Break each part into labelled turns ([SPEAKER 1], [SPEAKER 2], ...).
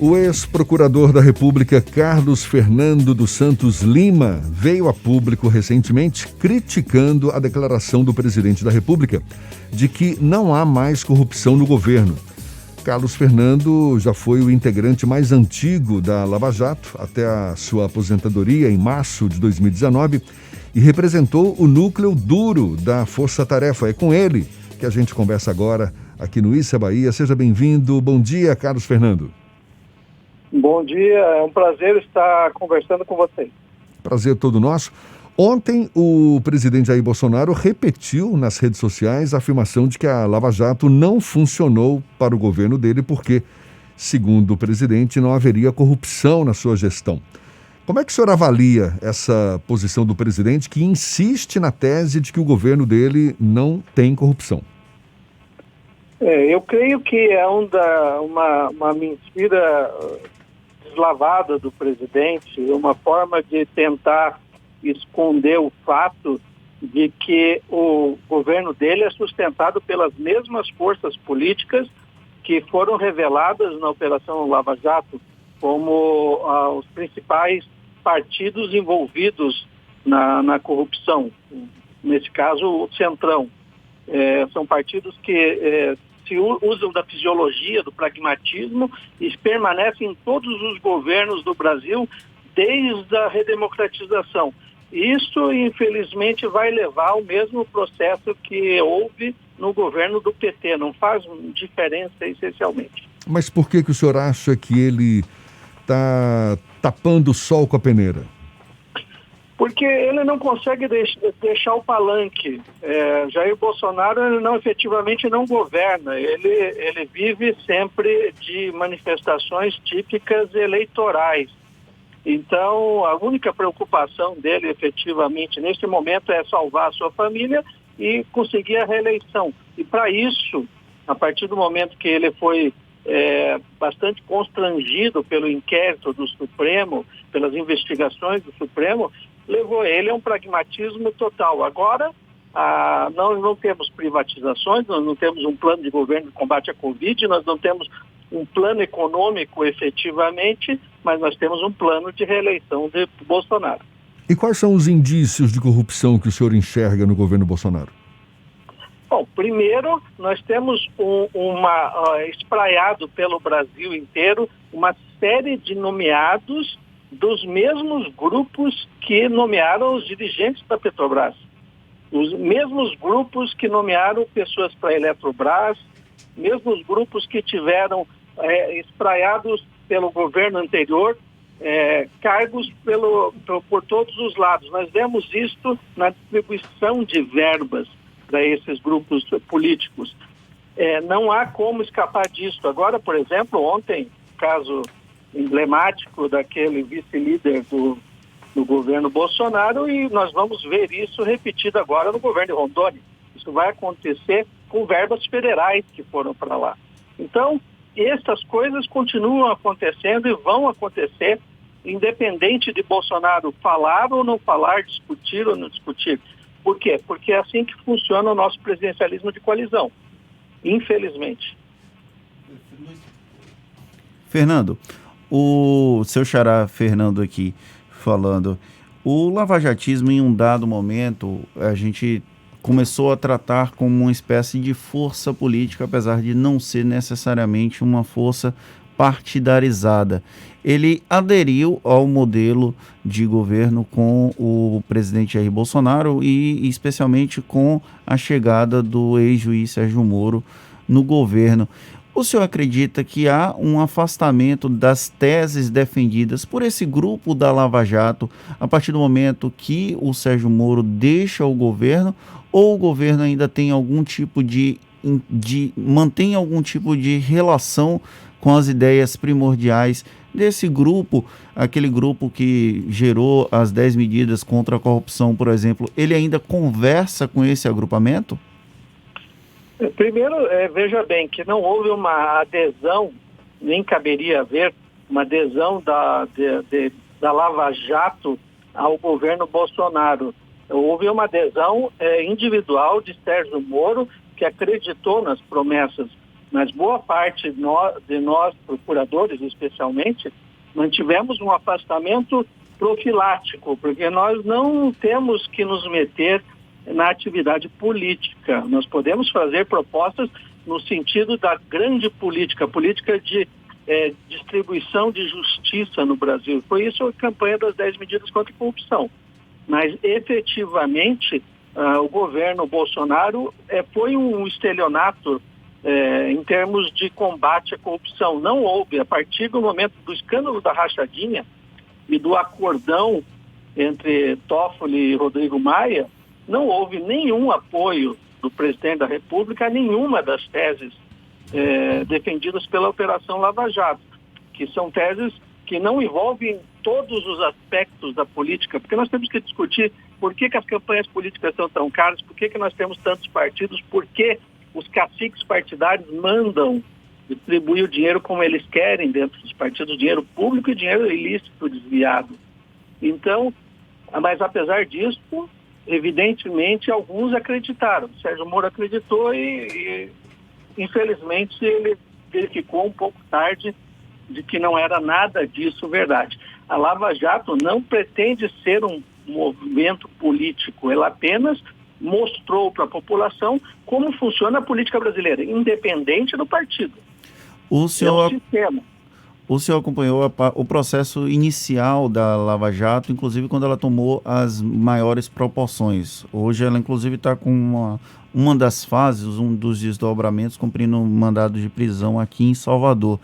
[SPEAKER 1] O ex-procurador da República, Carlos Fernando dos Santos Lima, veio a público recentemente criticando a declaração do presidente da República de que não há mais corrupção no governo. Carlos Fernando já foi o integrante mais antigo da Lava Jato até a sua aposentadoria em março de 2019 e representou o núcleo duro da Força Tarefa. É com ele que a gente conversa agora aqui no Issa Bahia. Seja bem-vindo. Bom dia, Carlos Fernando.
[SPEAKER 2] Bom dia, é um prazer estar conversando com vocês.
[SPEAKER 1] Prazer todo nosso. Ontem, o presidente Jair Bolsonaro repetiu nas redes sociais a afirmação de que a Lava Jato não funcionou para o governo dele porque, segundo o presidente, não haveria corrupção na sua gestão. Como é que o senhor avalia essa posição do presidente que insiste na tese de que o governo dele não tem corrupção?
[SPEAKER 2] Eu creio que é uma mentira deslavada do presidente, uma forma de tentar esconder o fato de que o governo dele é sustentado pelas mesmas forças políticas que foram reveladas na Operação Lava Jato como os principais partidos envolvidos na corrupção. Nesse caso, o Centrão. São partidos que se usam da fisiologia, do pragmatismo e permanecem em todos os governos do Brasil desde a redemocratização. Isso, infelizmente, vai levar ao mesmo processo que houve no governo do PT. Não faz diferença essencialmente.
[SPEAKER 1] Mas por que o senhor acha que ele está tapando o sol com a peneira?
[SPEAKER 2] Porque ele não consegue deixar o palanque. Jair Bolsonaro efetivamente não governa. Ele vive sempre de manifestações típicas eleitorais. Então, a única preocupação dele efetivamente neste momento é salvar a sua família e conseguir a reeleição. E para isso, a partir do momento que ele foi bastante constrangido pelo inquérito do Supremo, pelas investigações do Supremo, levou ele a um pragmatismo total. Agora, nós não temos privatizações, nós não temos um plano de governo de combate à Covid, nós não temos um plano econômico efetivamente, mas nós temos um plano de reeleição de Bolsonaro.
[SPEAKER 1] E quais são os indícios de corrupção que o senhor enxerga no governo Bolsonaro?
[SPEAKER 2] Bom, primeiro, nós temos espraiado pelo Brasil inteiro uma série de nomeados dos mesmos grupos que nomearam os dirigentes da Petrobras. Os mesmos grupos que nomearam pessoas para a Eletrobras, mesmos grupos que tiveram espraiados pelo governo anterior, cargos por todos os lados. Nós vemos isto na distribuição de verbas para esses grupos políticos. Não há como escapar disso. Agora, por exemplo, ontem, caso emblemático daquele vice-líder do governo Bolsonaro, e nós vamos ver isso repetido agora no governo de Rondônia. Isso vai acontecer com verbas federais que foram para lá. Então, essas coisas continuam acontecendo e vão acontecer, independente de Bolsonaro falar ou não falar, discutir ou não discutir. Por quê? Porque é assim que funciona o nosso presidencialismo de coalizão, infelizmente.
[SPEAKER 3] Fernando, o seu xará Fernando aqui falando, o lavajatismo em um dado momento a gente começou a tratar como uma espécie de força política, apesar de não ser necessariamente uma força partidarizada. Ele aderiu ao modelo de governo com o presidente Jair Bolsonaro e especialmente com a chegada do ex-juiz Sérgio Moro no governo. O senhor acredita que há um afastamento das teses defendidas por esse grupo da Lava Jato a partir do momento que o Sérgio Moro deixa o governo, ou o governo ainda tem algum tipo mantém algum tipo de relação com as ideias primordiais desse grupo, aquele grupo que gerou as 10 medidas contra a corrupção, por exemplo? Ele ainda conversa com esse agrupamento?
[SPEAKER 2] Primeiro, veja bem que não houve uma adesão, nem caberia haver uma adesão da Lava Jato ao governo Bolsonaro. Houve uma adesão individual de Sérgio Moro, que acreditou nas promessas mas boa parte de nós, procuradores especialmente, mantivemos um afastamento profilático, porque nós não temos que nos meter na atividade política. Nós podemos fazer propostas no sentido da grande política de distribuição de justiça no Brasil. Foi isso a campanha das 10 medidas contra a corrupção. Mas, efetivamente, o governo Bolsonaro foi um estelionato em termos de combate à corrupção. Não houve, a partir do momento do escândalo da rachadinha e do acordão entre Toffoli e Rodrigo Maia, não houve nenhum apoio do presidente da República a nenhuma das teses defendidas pela Operação Lava Jato, que são teses que não envolvem todos os aspectos da política, porque nós temos que discutir por que as campanhas políticas são tão caras, por que nós temos tantos partidos, por que os caciques partidários mandam distribuir o dinheiro como eles querem dentro dos partidos, dinheiro público e dinheiro ilícito desviado. Então, mas apesar disso, evidentemente, alguns acreditaram. O Sérgio Moro acreditou e infelizmente, ele verificou um pouco tarde de que não era nada disso verdade. A Lava Jato não pretende ser um movimento político, ela apenas mostrou para a população como funciona a política brasileira, independente do partido.
[SPEAKER 3] O senhor,
[SPEAKER 2] é um sistema.
[SPEAKER 3] O senhor acompanhou o processo inicial da Lava Jato, inclusive quando ela tomou as maiores proporções. Hoje ela, inclusive, está com uma das fases, um dos desdobramentos, cumprindo um mandado de prisão aqui em Salvador.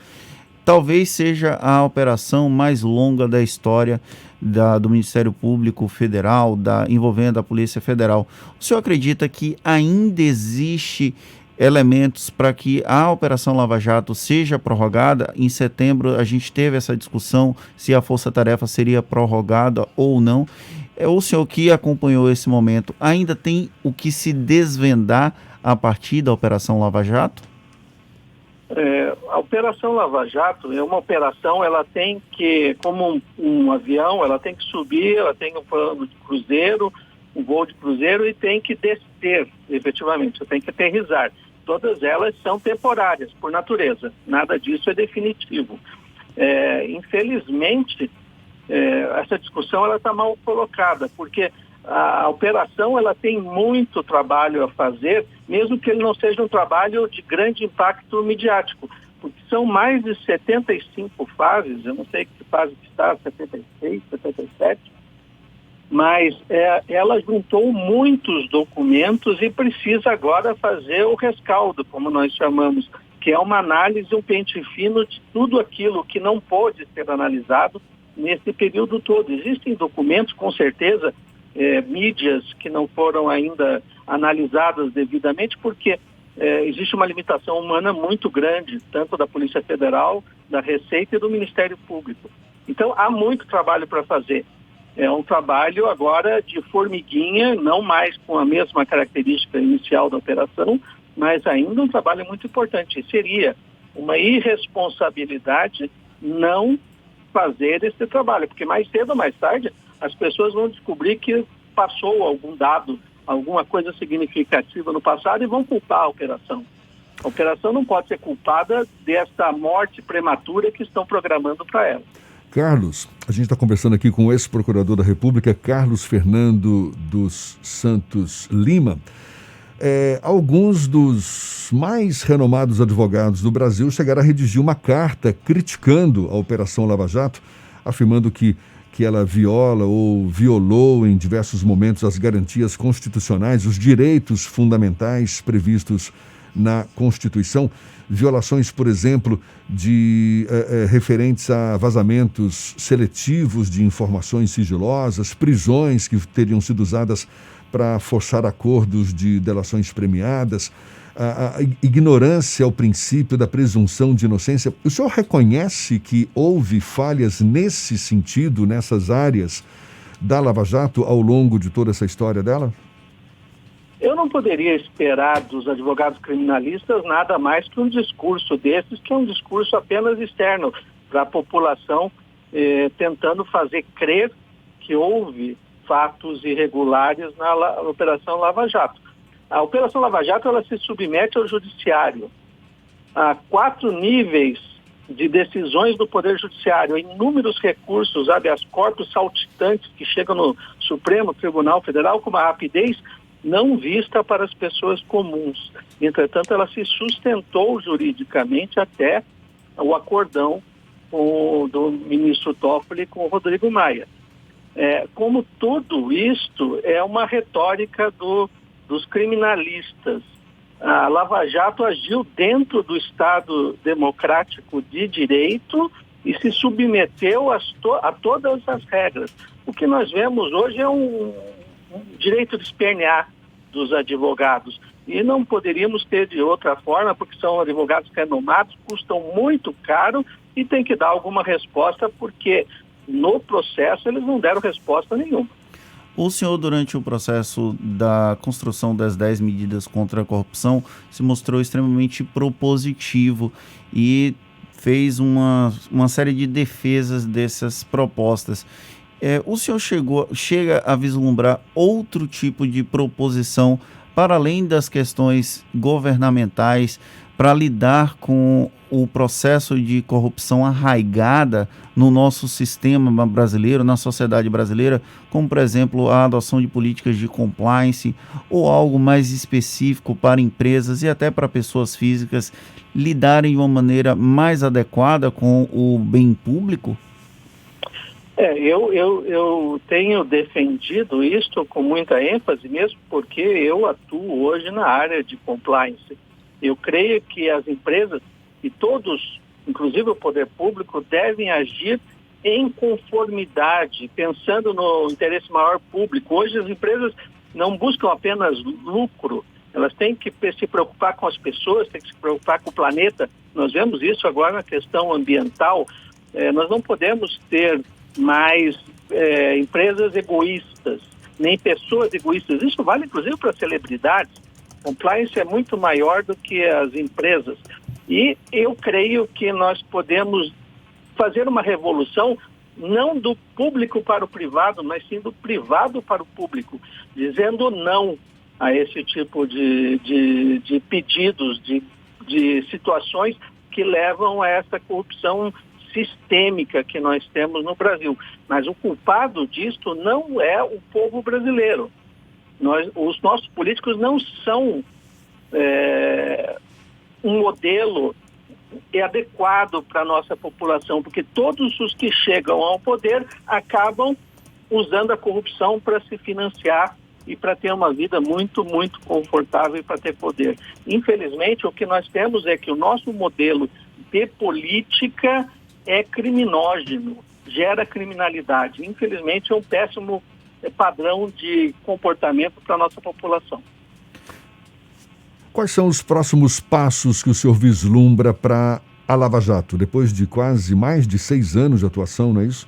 [SPEAKER 3] Talvez seja a operação mais longa da história do Ministério Público Federal, envolvendo a Polícia Federal. O senhor acredita que ainda existe elementos para que a Operação Lava Jato seja prorrogada? Em setembro a gente teve essa discussão se a força-tarefa seria prorrogada ou não. O senhor que acompanhou esse momento ainda tem o que se desvendar a partir da Operação Lava Jato?
[SPEAKER 2] A Operação Lava Jato é uma operação, ela tem que, como um avião, ela tem que subir, ela tem um plano de cruzeiro, um voo de cruzeiro e tem que descer, efetivamente, tem que aterrissar. Todas elas são temporárias, por natureza. Nada disso é definitivo. Infelizmente, essa discussão ela está mal colocada, porque a operação ela tem muito trabalho a fazer, mesmo que ele não seja um trabalho de grande impacto midiático, porque são mais de 75 fases, eu não sei que fase que está, 76, 77, mas ela juntou muitos documentos e precisa agora fazer o rescaldo, como nós chamamos, que é uma análise, um pente fino de tudo aquilo que não pôde ser analisado nesse período todo. Existem documentos, com certeza, mídias que não foram ainda analisadas devidamente, porque existe uma limitação humana muito grande, tanto da Polícia Federal, da Receita e do Ministério Público. Então, há muito trabalho para fazer. É um trabalho agora de formiguinha, não mais com a mesma característica inicial da operação, mas ainda um trabalho muito importante. Seria uma irresponsabilidade não fazer esse trabalho, porque mais cedo ou mais tarde as pessoas vão descobrir que passou algum dado, alguma coisa significativa no passado e vão culpar a operação. A operação não pode ser culpada desta morte prematura que estão programando para ela.
[SPEAKER 1] Carlos, a gente está conversando aqui com o ex-procurador da República, Carlos Fernando dos Santos Lima. Alguns dos mais renomados advogados do Brasil chegaram a redigir uma carta criticando a Operação Lava Jato, afirmando que ela viola ou violou em diversos momentos as garantias constitucionais, os direitos fundamentais previstos na Constituição, violações, por exemplo, referentes a vazamentos seletivos de informações sigilosas, prisões que teriam sido usadas para forçar acordos de delações premiadas, a ignorância ao princípio da presunção de inocência. O senhor reconhece que houve falhas nesse sentido, nessas áreas da Lava Jato ao longo de toda essa história dela?
[SPEAKER 2] Eu não poderia esperar dos advogados criminalistas nada mais que um discurso desses, que é um discurso apenas externo para a população, tentando fazer crer que houve fatos irregulares na Operação Lava Jato. A Operação Lava Jato ela se submete ao judiciário. a 4 níveis de decisões do Poder Judiciário, inúmeros recursos, habeas corpus saltitantes que chegam no Supremo Tribunal Federal com uma rapidez não vista para as pessoas comuns. Entretanto, ela se sustentou juridicamente até o acordão do ministro Toffoli com o Rodrigo Maia. Como tudo isto é uma retórica dos criminalistas. A Lava Jato agiu dentro do Estado democrático de direito e se submeteu a todas as regras. O que nós vemos hoje é um direito de espernear dos advogados. E não poderíamos ter de outra forma, porque são advogados renomados, custam muito caro e tem que dar alguma resposta, porque no processo eles não deram resposta nenhuma.
[SPEAKER 3] O senhor, durante o processo da construção das 10 medidas contra a corrupção, se mostrou extremamente propositivo e fez uma série de defesas dessas propostas. O senhor chega a vislumbrar outro tipo de proposição para além das questões governamentais, para lidar com o processo de corrupção arraigada no nosso sistema brasileiro, na sociedade brasileira, como, por exemplo, a adoção de políticas de compliance ou algo mais específico para empresas e até para pessoas físicas lidarem de uma maneira mais adequada com o bem público?
[SPEAKER 2] Eu tenho defendido isto com muita ênfase, mesmo porque eu atuo hoje na área de compliance. Eu creio que as empresas e todos, inclusive o poder público, devem agir em conformidade, pensando no interesse maior público. Hoje as empresas não buscam apenas lucro, elas têm que se preocupar com as pessoas, têm que se preocupar com o planeta. Nós vemos isso agora na questão ambiental. Nós não podemos ter mais empresas egoístas, nem pessoas egoístas. Isso vale inclusive para celebridades. Compliance é muito maior do que as empresas. E eu creio que nós podemos fazer uma revolução não do público para o privado, mas sim do privado para o público, dizendo não a esse tipo de pedidos, de situações que levam a essa corrupção sistêmica que nós temos no Brasil. Mas o culpado disto não é o povo brasileiro. Os nossos políticos não são um modelo adequado para a nossa população, porque todos os que chegam ao poder acabam usando a corrupção para se financiar e para ter uma vida muito, muito confortável e para ter poder. Infelizmente, o que nós temos é que o nosso modelo de política é criminógeno, gera criminalidade. Infelizmente, é um péssimo padrão de comportamento para a nossa população.
[SPEAKER 1] Quais são os próximos passos que o senhor vislumbra para a Lava Jato, depois de quase mais de 6 anos de atuação, não é isso?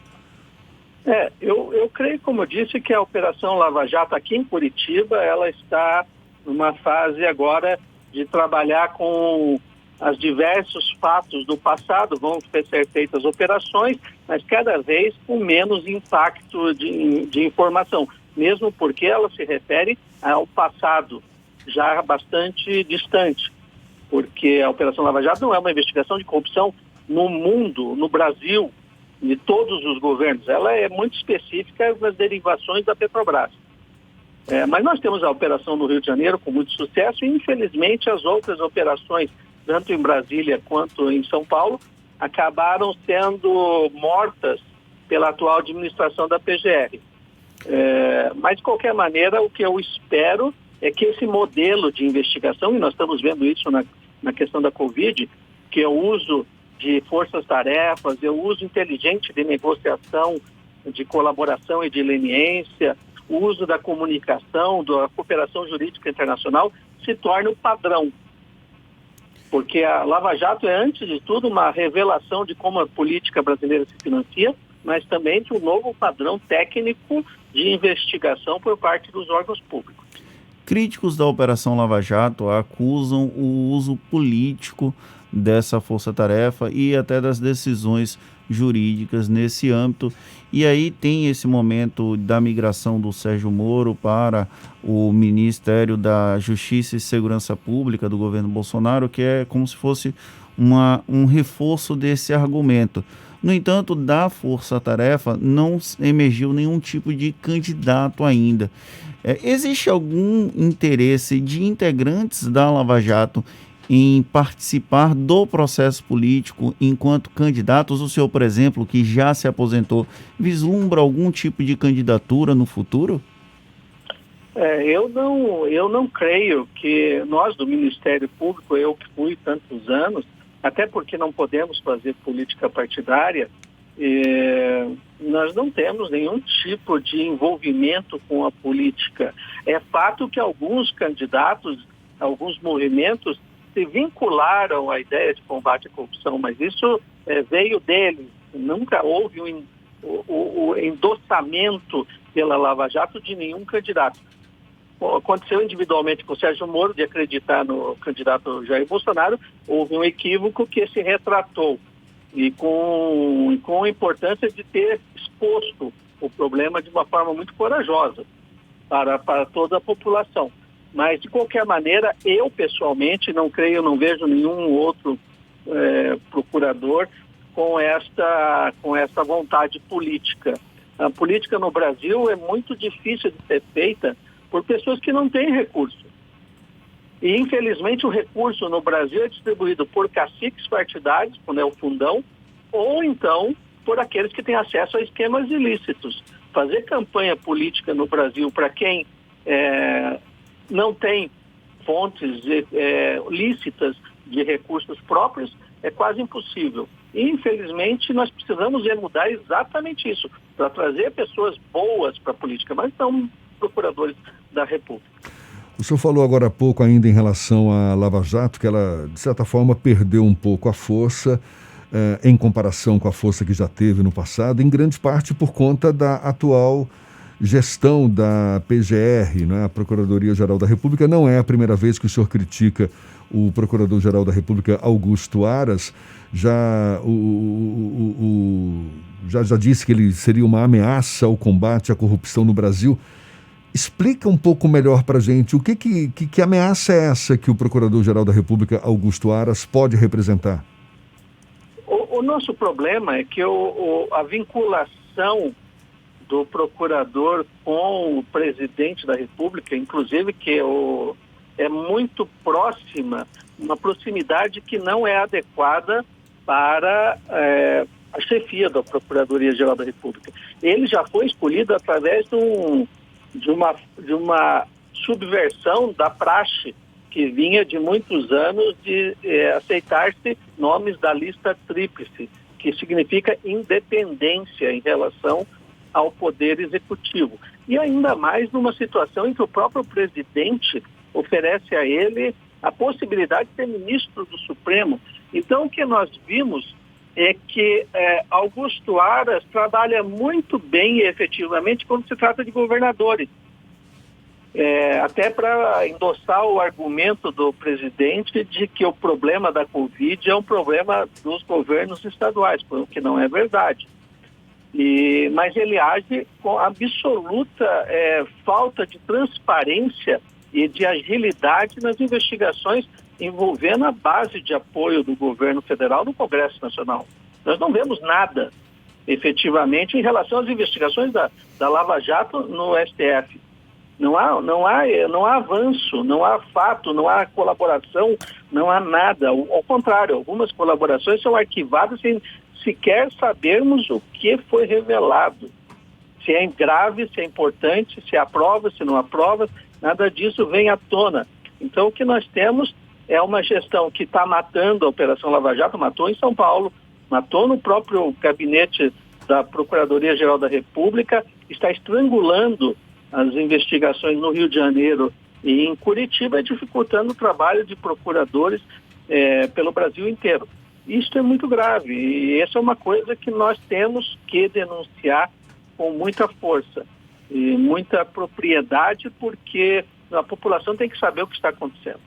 [SPEAKER 2] Eu creio, como eu disse, que a Operação Lava Jato aqui em Curitiba, ela está numa fase agora de trabalhar com os diversos fatos do passado, vão ser feitas operações, mas cada vez com menos impacto de informação, mesmo porque ela se refere ao passado já bastante distante, porque a Operação Lava Jato não é uma investigação de corrupção no mundo, no Brasil, de todos os governos. Ela é muito específica nas derivações da Petrobras. Mas nós temos a operação no Rio de Janeiro com muito sucesso e, infelizmente, as outras operações, tanto em Brasília quanto em São Paulo, acabaram sendo mortas pela atual administração da PGR. Mas, de qualquer maneira, o que eu espero é que esse modelo de investigação, e nós estamos vendo isso na questão da Covid, que é o uso de forças-tarefas, é o uso inteligente de negociação, de colaboração e de leniência, o uso da comunicação, da cooperação jurídica internacional, se torne o padrão. Porque a Lava Jato é, antes de tudo, uma revelação de como a política brasileira se financia, mas também de um novo padrão técnico de investigação por parte dos órgãos públicos.
[SPEAKER 3] Críticos da Operação Lava Jato acusam o uso político dessa força-tarefa e até das decisões jurídicas nesse âmbito. E aí tem esse momento da migração do Sérgio Moro para o Ministério da Justiça e Segurança Pública do governo Bolsonaro, que é como se fosse um reforço desse argumento. No entanto, da força-tarefa não emergiu nenhum tipo de candidato ainda. Existe algum interesse de integrantes da Lava Jato em participar do processo político enquanto candidatos? O senhor, por exemplo, que já se aposentou, vislumbra algum tipo de candidatura no futuro?
[SPEAKER 2] Eu não creio que nós do Ministério Público, eu que fui tantos anos, até porque não podemos fazer política partidária, nós não temos nenhum tipo de envolvimento com a política. É fato que alguns candidatos, alguns movimentos se vincularam à ideia de combate à corrupção, mas isso veio deles. Nunca houve o endossamento pela Lava Jato de nenhum candidato. Aconteceu individualmente com o Sérgio Moro de acreditar no candidato Jair Bolsonaro, houve um equívoco que se retratou e com a importância de ter exposto o problema de uma forma muito corajosa para toda a população. Mas, de qualquer maneira, eu pessoalmente não vejo nenhum outro procurador com esta vontade política. A política no Brasil é muito difícil de ser feita por pessoas que não têm recurso. E, infelizmente, o recurso no Brasil é distribuído por caciques partidários, quando é o fundão, ou então por aqueles que têm acesso a esquemas ilícitos. Fazer campanha política no Brasil para quem não tem fontes lícitas de recursos próprios é quase impossível. E, infelizmente, nós precisamos mudar exatamente isso, para trazer pessoas boas para a política, mas não procuradores da República.
[SPEAKER 1] O senhor falou agora há pouco ainda em relação à Lava Jato, que ela, de certa forma, perdeu um pouco a força em comparação com a força que já teve no passado, em grande parte por conta da atual gestão da PGR, né? A Procuradoria-Geral da República. Não é a primeira vez que o senhor critica o Procurador-Geral da República, Augusto Aras. Já disse que ele seria uma ameaça ao combate à corrupção no Brasil. Explica um pouco melhor para a gente que ameaça é essa que o Procurador-Geral da República, Augusto Aras, pode representar?
[SPEAKER 2] O nosso problema é que a vinculação do procurador com o presidente da República, inclusive que é muito próxima, uma proximidade que não é adequada para a chefia da Procuradoria-Geral da República. Ele já foi escolhido através de uma subversão da praxe que vinha de muitos anos de aceitar-se nomes da lista tríplice, que significa independência em relação ao poder executivo. E ainda mais numa situação em que o próprio presidente oferece a ele a possibilidade de ser ministro do Supremo. Então, o que nós vimos é que Augusto Aras trabalha muito bem e efetivamente quando se trata de governadores. Até para endossar o argumento do presidente de que o problema da Covid é um problema dos governos estaduais, o que não é verdade. Mas ele age com absoluta falta de transparência e de agilidade nas investigações envolvendo a base de apoio do governo federal no Congresso Nacional. Nós não vemos nada, efetivamente, em relação às investigações da Lava Jato no STF. Não há avanço, não há fato, não há colaboração, não há nada. Ao contrário, algumas colaborações são arquivadas sem sequer sabermos o que foi revelado. Se é grave, se é importante, se aprova, se não aprova, nada disso vem à tona. Então, o que nós temos é uma gestão que está matando a Operação Lava Jato, matou em São Paulo, matou no próprio gabinete da Procuradoria-Geral da República, está estrangulando as investigações no Rio de Janeiro e em Curitiba, dificultando o trabalho de procuradores pelo Brasil inteiro. Isso é muito grave e essa é uma coisa que nós temos que denunciar com muita força e muita propriedade, porque a população tem que saber o que está acontecendo.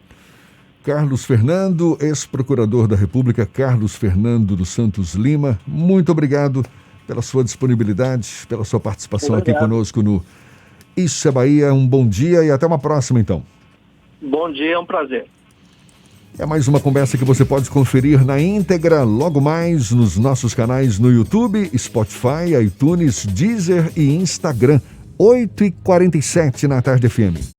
[SPEAKER 1] Carlos Fernando, ex-procurador da República, Carlos Fernando dos Santos Lima, muito obrigado pela sua disponibilidade, pela sua participação aqui conosco no Isso é Bahia. Um bom dia e até uma próxima, então.
[SPEAKER 2] Bom dia, é um prazer.
[SPEAKER 1] É mais uma conversa que você pode conferir na íntegra logo mais nos nossos canais no YouTube, Spotify, iTunes, Deezer e Instagram. 8h47 na Tarde FM.